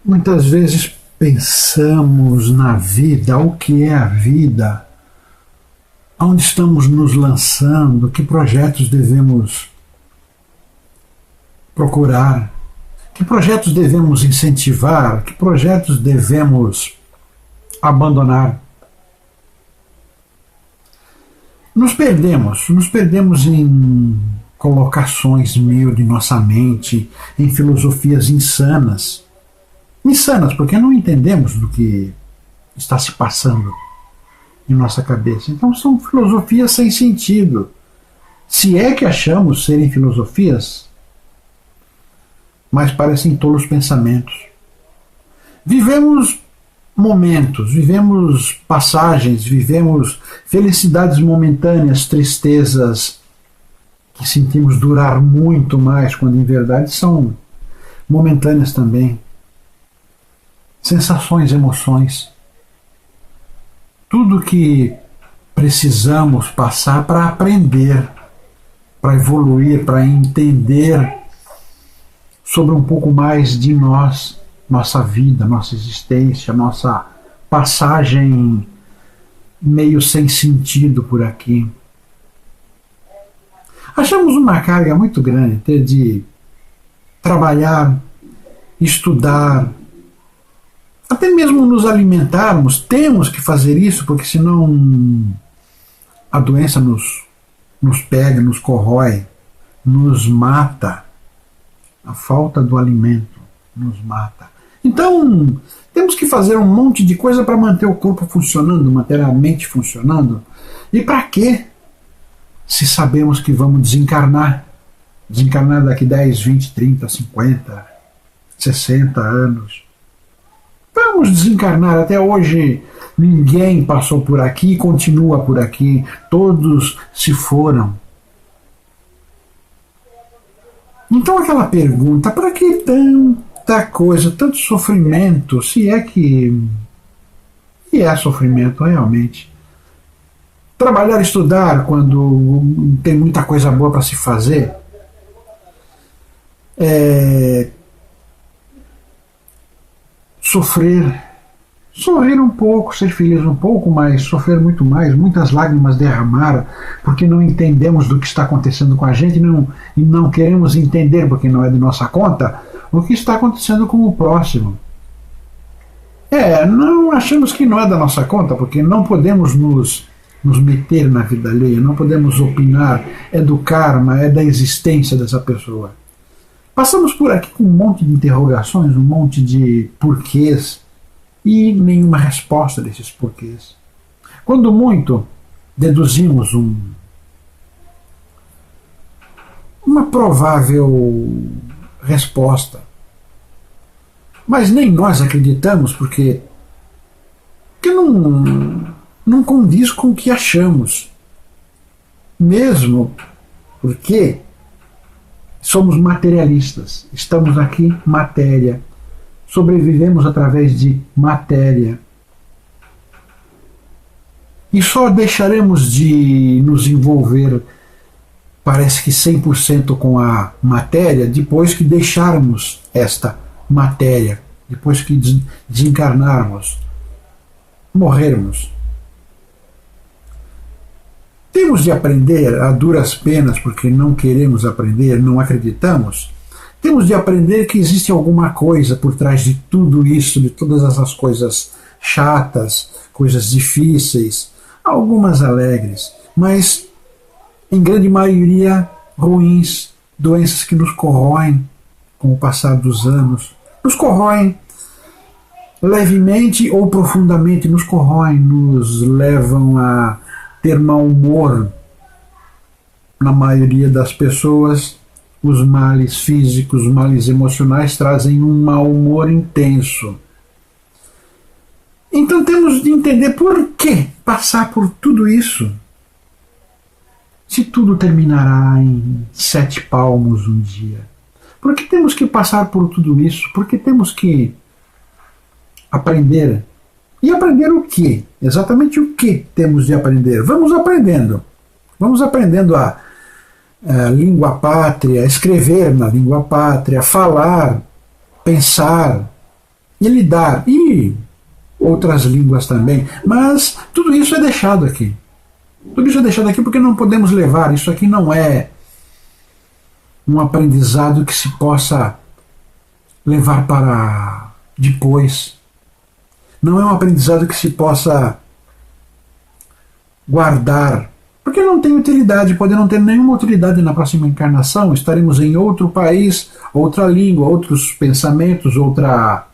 Muitas vezes pensamos na vida, o que é a vida, aonde estamos nos lançando, que projetos devemos procurar, que projetos devemos incentivar, que projetos devemos abandonar. Nos perdemos em colocações mil de nossa mente, em filosofias insanas. Insanas, porque não entendemos do que está se passando em nossa cabeça. Então são filosofias sem sentido. Se é que achamos serem filosofias, mas parecem tolos pensamentos. Vivemos momentos, vivemos passagens, vivemos felicidades momentâneas, tristezas que sentimos durar muito mais, quando em verdade são momentâneas também. Sensações, emoções, tudo que precisamos passar para aprender, para evoluir, para entender sobre um pouco mais de nós, nossa vida, nossa existência, nossa passagem meio sem sentido por aqui. Achamos uma carga muito grande ter de trabalhar, estudar, até mesmo nos alimentarmos. Temos que fazer isso, porque senão a doença nos pega, nos corrói, nos mata. A falta do alimento nos mata. Então, temos que fazer um monte de coisa para manter o corpo funcionando, manter a mente funcionando. E para quê? Se sabemos que vamos desencarnar. Desencarnar daqui 10, 20, 30, 50, 60 anos. Vamos desencarnar. Até hoje ninguém passou por aqui e continua por aqui. Todos se foram. Então aquela pergunta, para que tanta coisa, tanto sofrimento, se é que é sofrimento realmente? Trabalhar, estudar quando tem muita coisa boa para se fazer, sofrer um pouco, ser feliz um pouco, mas sofrer muito mais, muitas lágrimas derramar, porque não entendemos do que está acontecendo com a gente e não queremos entender, porque não é de nossa conta, o que está acontecendo com o próximo. Não achamos que não é da nossa conta, porque não podemos nos meter na vida alheia, não podemos opinar, é do karma, é da existência dessa pessoa. Passamos por aqui com um monte de interrogações, um monte de porquês, e nenhuma resposta desses porquês. Quando muito, deduzimos uma provável resposta. Mas nem nós acreditamos, porque não condiz com o que achamos. Mesmo porque somos materialistas. Estamos aqui, matéria. Sobrevivemos através de matéria. E só deixaremos de nos envolver, parece que 100% com a matéria, depois que deixarmos esta matéria, depois que desencarnarmos, morrermos. Temos de aprender a duras penas, porque não queremos aprender, não acreditamos. Temos de aprender que existe alguma coisa por trás de tudo isso, de todas essas coisas chatas, coisas difíceis, algumas alegres, mas em grande maioria ruins, doenças que nos corroem com o passar dos anos, nos corroem levemente ou profundamente, nos corroem, nos levam a ter mau humor. Na maioria das pessoas, os males físicos, os males emocionais trazem um mau humor intenso. Então temos de entender por que passar por tudo isso, se tudo terminará em 7 palmos um dia. Por que temos que passar por tudo isso? Por que temos que aprender? E aprender o quê? Exatamente o que temos de aprender? Vamos aprendendo. Vamos aprendendo a língua pátria, escrever na língua pátria, falar, pensar, e lidar, e outras línguas também, mas tudo isso é deixado aqui. Tudo isso é deixado aqui porque não podemos levar. Isso aqui não é um aprendizado que se possa levar para depois. Não é um aprendizado que se possa guardar, porque não tem utilidade, pode não ter nenhuma utilidade na próxima encarnação. Estaremos em outro país, outra língua, outros pensamentos, outra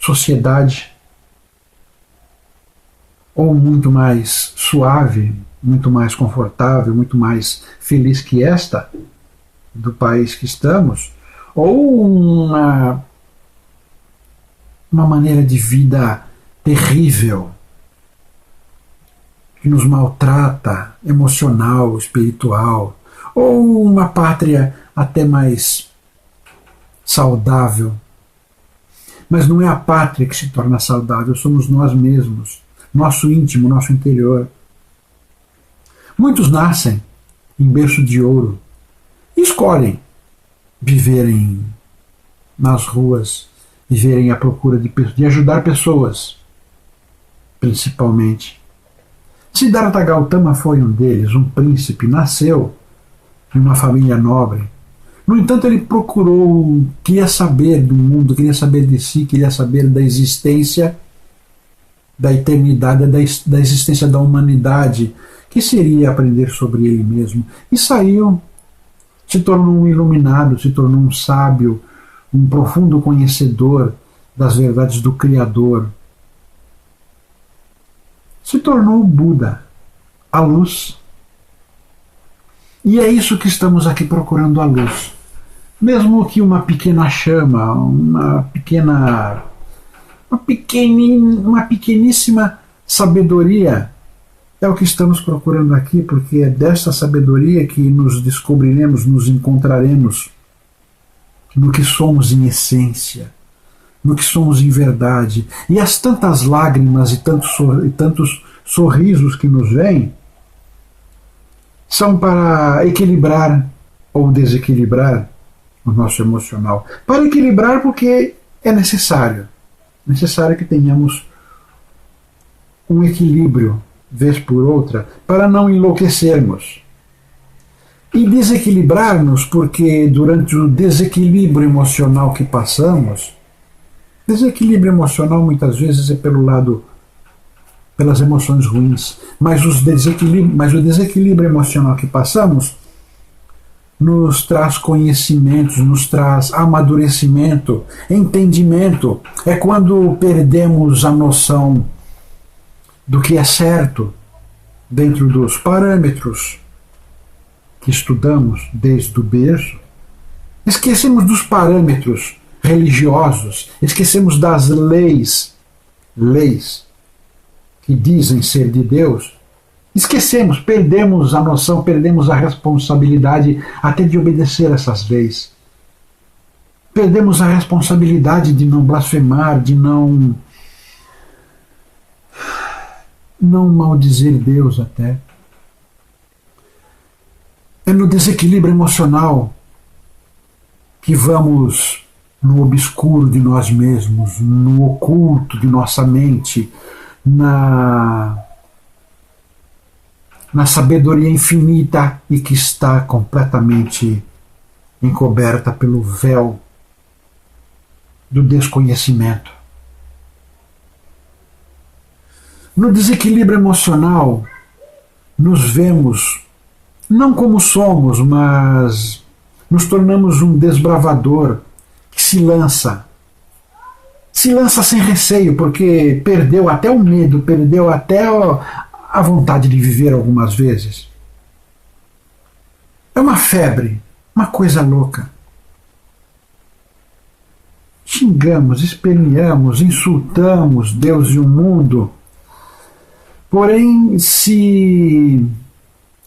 sociedade, ou muito mais suave, muito mais confortável, muito mais feliz que esta do país que estamos, ou uma maneira de vida terrível, que nos maltrata, emocional, espiritual, ou uma pátria até mais saudável. Mas não é a pátria que se torna saudável, somos nós mesmos, nosso íntimo, nosso interior. Muitos nascem em berço de ouro e escolhem viverem nas ruas, viverem à procura de ajudar pessoas, principalmente. Siddhartha Gautama foi um deles, um príncipe, nasceu em uma família nobre. No entanto, ele procurou, queria saber do mundo, queria saber de si, queria saber da existência, da eternidade, da existência da humanidade, que seria aprender sobre ele mesmo. E saiu, se tornou um iluminado, se tornou um sábio, um profundo conhecedor das verdades do Criador. Se tornou o Buda, a luz. E é isso que estamos aqui procurando, a luz. Mesmo que uma pequena chama, uma pequeníssima sabedoria, é o que estamos procurando aqui, porque é desta sabedoria que nos descobriremos, nos encontraremos no que somos em essência, no que somos em verdade. E as tantas lágrimas e tantos sorrisos que nos vêm são para equilibrar ou desequilibrar o nosso emocional. Para equilibrar, porque é necessário que tenhamos um equilíbrio, vez por outra, para não enlouquecermos. E desequilibrar-nos, porque durante o desequilíbrio emocional que passamos, desequilíbrio emocional muitas vezes é pelas emoções ruins, mas o desequilíbrio emocional que passamos nos traz conhecimentos, nos traz amadurecimento, entendimento. É quando perdemos a noção do que é certo dentro dos parâmetros que estudamos desde o berço. Esquecemos dos parâmetros religiosos, esquecemos das leis que dizem ser de Deus. Esquecemos, perdemos a noção, perdemos a responsabilidade até de obedecer essas leis. Perdemos a responsabilidade de não blasfemar, de não maldizer Deus até. É no desequilíbrio emocional que vamos no obscuro de nós mesmos, no oculto de nossa mente, na sabedoria infinita e que está completamente encoberta pelo véu do desconhecimento. No desequilíbrio emocional, nos vemos não como somos, mas nos tornamos um desbravador que se lança sem receio, porque perdeu até o medo, perdeu até a vontade de viver algumas vezes. É uma febre, uma coisa louca. Xingamos, esperneamos, insultamos Deus e o mundo. Porém, se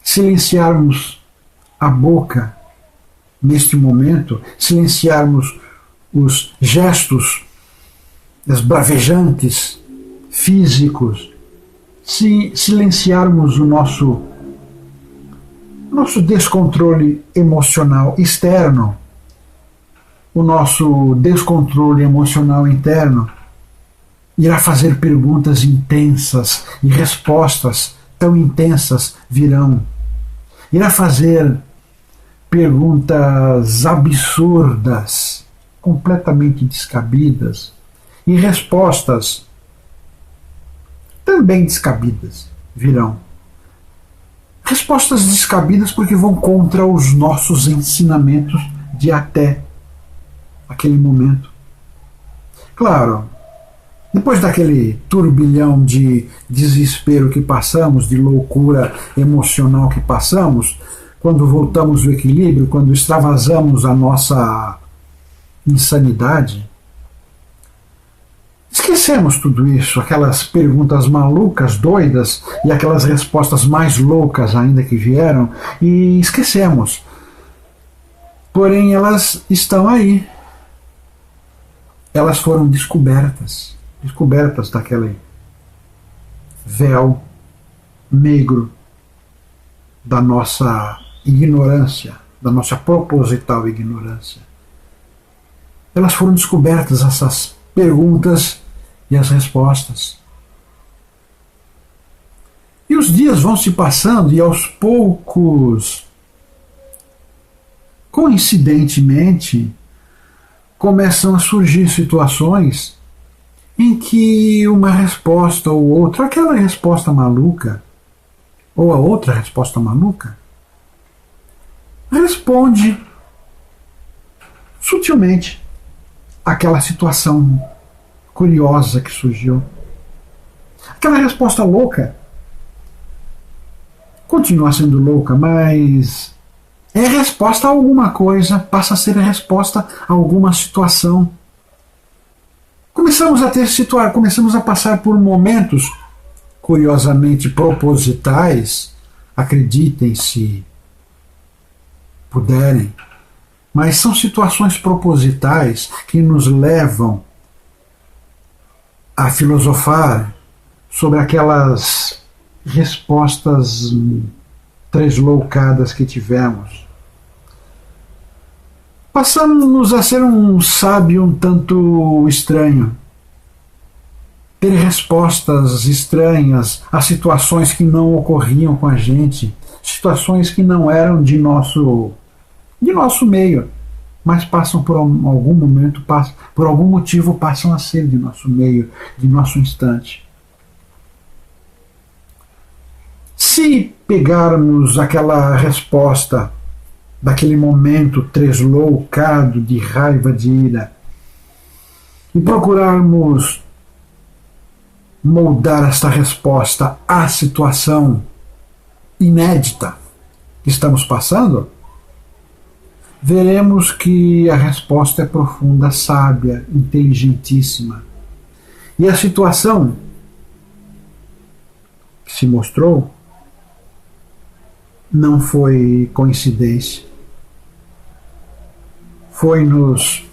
silenciarmos a boca neste momento, silenciarmos os gestos esbravejantes, físicos, se silenciarmos o nosso descontrole emocional externo, o nosso descontrole emocional interno irá fazer perguntas intensas e respostas tão intensas virão. Irá fazer perguntas absurdas, completamente descabidas, e respostas também descabidas virão. Respostas descabidas porque vão contra os nossos ensinamentos de até aquele momento. Claro, depois daquele turbilhão de desespero que passamos, de loucura emocional que passamos, quando voltamos ao equilíbrio, quando extravasamos a nossa insanidade, esquecemos tudo isso, aquelas perguntas malucas, doidas, e aquelas respostas mais loucas ainda que vieram, e esquecemos. Porém, elas estão aí. Elas foram descobertas daquele véu negro da nossa ignorância, da nossa proposital ignorância. Elas foram descobertas, essas perguntas e as respostas. E os dias vão se passando e aos poucos, coincidentemente, começam a surgir situações em que uma resposta ou outra, aquela resposta maluca, ou a outra resposta maluca, responde sutilmente àquela situação curiosa que surgiu. Aquela resposta louca continua sendo louca, mas é resposta a alguma coisa, passa a ser a resposta a alguma situação. Começamos a passar por momentos curiosamente propositais, acreditem se puderem, mas são situações propositais que nos levam a filosofar sobre aquelas respostas tresloucadas que tivemos. Passamos a ser um sábio um tanto estranho, ter respostas estranhas a situações que não ocorriam com a gente, situações que não eram de nosso meio, mas passam por algum momento, por algum motivo passam a ser de nosso meio, de nosso instante. Se pegarmos aquela resposta daquele momento tresloucado de raiva, de ira, e procurarmos moldar esta resposta à situação inédita que estamos passando, veremos que a resposta é profunda, sábia, inteligentíssima. E a situação que se mostrou não foi coincidência. Foi-nos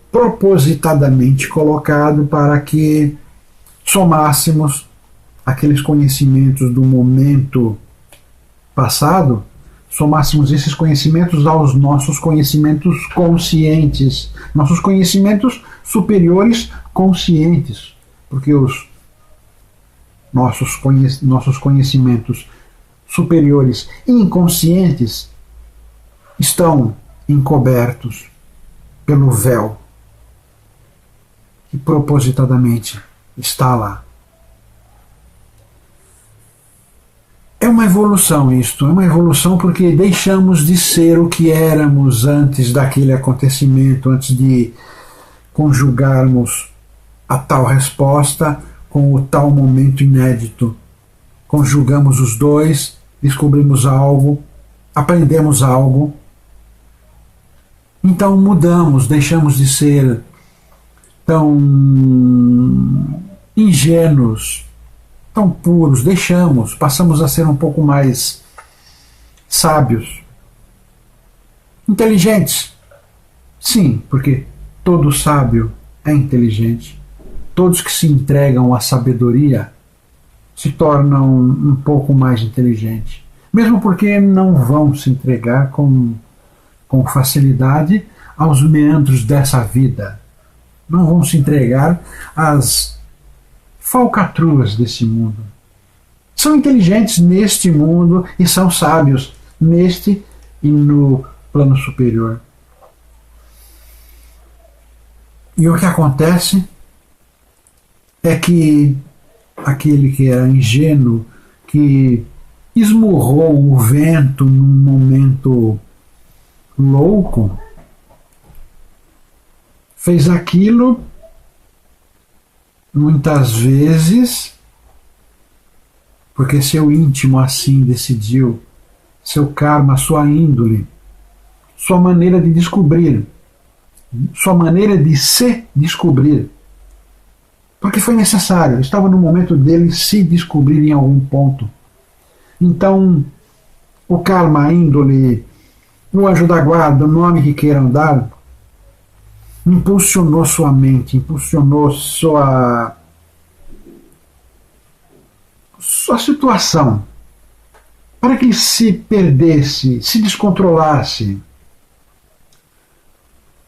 propositadamente colocado para que somássemos aqueles conhecimentos do momento passado, somássemos esses conhecimentos aos nossos conhecimentos conscientes, nossos conhecimentos superiores conscientes, porque os nossos conhecimentos superiores inconscientes estão encobertos pelo véu que propositadamente está lá. É uma evolução isto, é uma evolução porque deixamos de ser o que éramos antes daquele acontecimento, antes de conjugarmos a tal resposta com o tal momento inédito. Conjugamos os dois, descobrimos algo, aprendemos algo. Então mudamos, deixamos de ser tão ingênuos, tão puros, passamos a ser um pouco mais sábios, inteligentes. Sim, porque todo sábio é inteligente. Todos que se entregam à sabedoria se tornam um pouco mais inteligentes. Mesmo porque não vão se entregar com facilidade aos meandros dessa vida. Não vão se entregar às falcatruas desse mundo. São inteligentes neste mundo e são sábios neste e no plano superior. E o que acontece é que aquele que era ingênuo, que esmurrou o vento num momento louco, fez aquilo muitas vezes porque seu íntimo assim decidiu, seu karma, sua índole, sua maneira de descobrir, sua maneira de se descobrir. Porque foi necessário, estava no momento dele se descobrir em algum ponto. Então, o karma, a índole, o anjo da guarda, o nome que queiram dar, impulsionou sua mente, impulsionou sua situação, para que ele se perdesse, se descontrolasse,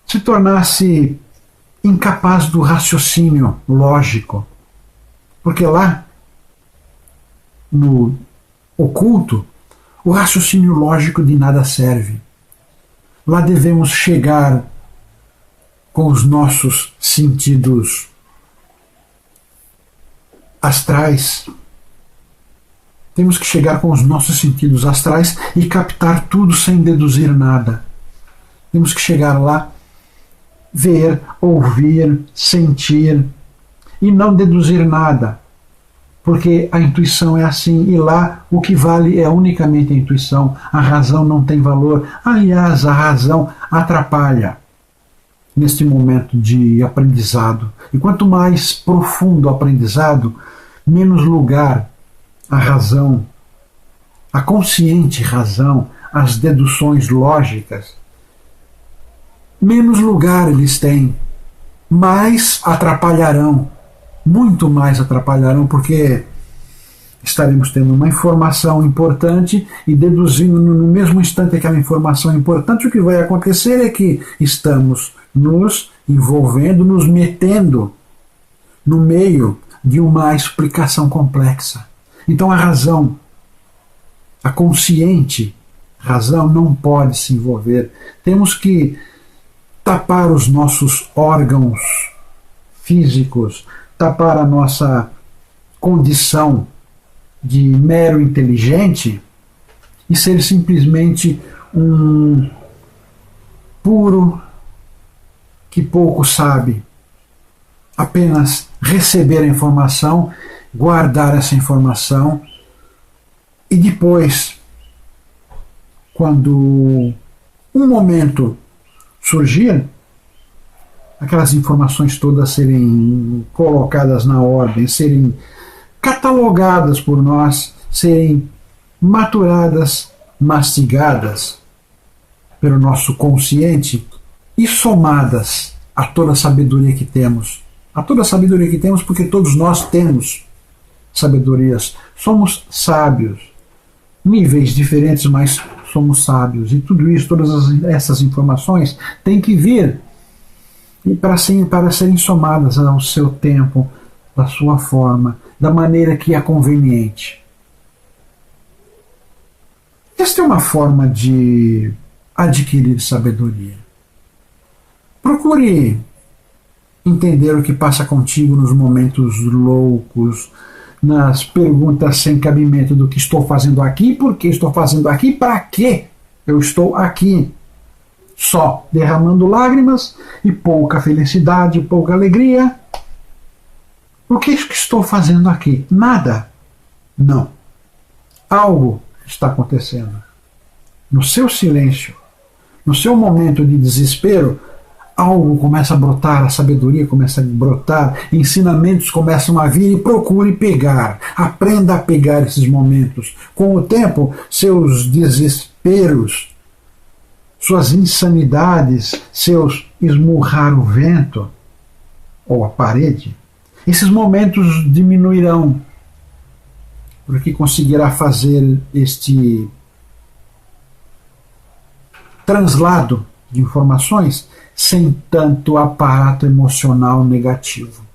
se tornasse incapaz do raciocínio lógico. Porque lá, no oculto, o raciocínio lógico de nada serve. Lá devemos chegar com os nossos sentidos astrais. Temos que chegar com os nossos sentidos astrais e captar tudo sem deduzir nada. Temos que chegar lá, ver, ouvir, sentir e não deduzir nada. Porque a intuição é assim, e lá o que vale é unicamente a intuição. A razão não tem valor. Aliás, a razão atrapalha neste momento de aprendizado. E quanto mais profundo o aprendizado, menos lugar a razão, a consciente razão, as deduções lógicas, menos lugar eles têm, mais atrapalharão, muito mais atrapalharão, porque estaremos tendo uma informação importante e deduzindo no mesmo instante aquela informação importante. O que vai acontecer é que estamos nos envolvendo, nos metendo no meio de uma explicação complexa. Então a razão, a consciente razão, não pode se envolver. Temos que tapar os nossos órgãos físicos, tapar a nossa condição de mero inteligente e ser simplesmente um puro que pouco sabe. Apenas receber a informação, guardar essa informação e depois, quando um momento surgir, aquelas informações todas serem colocadas na ordem, serem catalogadas por nós, serem maturadas, mastigadas pelo nosso consciente e somadas a toda a sabedoria que temos. A toda a sabedoria que temos, porque todos nós temos sabedorias. Somos sábios. Níveis diferentes, mas somos sábios. E tudo isso, todas essas informações têm que vir para serem somadas ao seu tempo, da sua forma, da maneira que é conveniente. Esta é uma forma de adquirir sabedoria. Procure entender o que passa contigo nos momentos loucos, nas perguntas sem cabimento do que estou fazendo aqui, por que estou fazendo aqui, para que eu estou aqui. Só derramando lágrimas e pouca felicidade, pouca alegria. O que estou fazendo aqui? Nada. Não. Algo está acontecendo. No seu silêncio, no seu momento de desespero, algo começa a brotar, a sabedoria começa a brotar, ensinamentos começam a vir e procure pegar. Aprenda a pegar esses momentos. Com o tempo, seus desesperos, suas insanidades, seus esmurrar o vento ou a parede, esses momentos diminuirão, porque conseguirá fazer este translado de informações sem tanto aparato emocional negativo.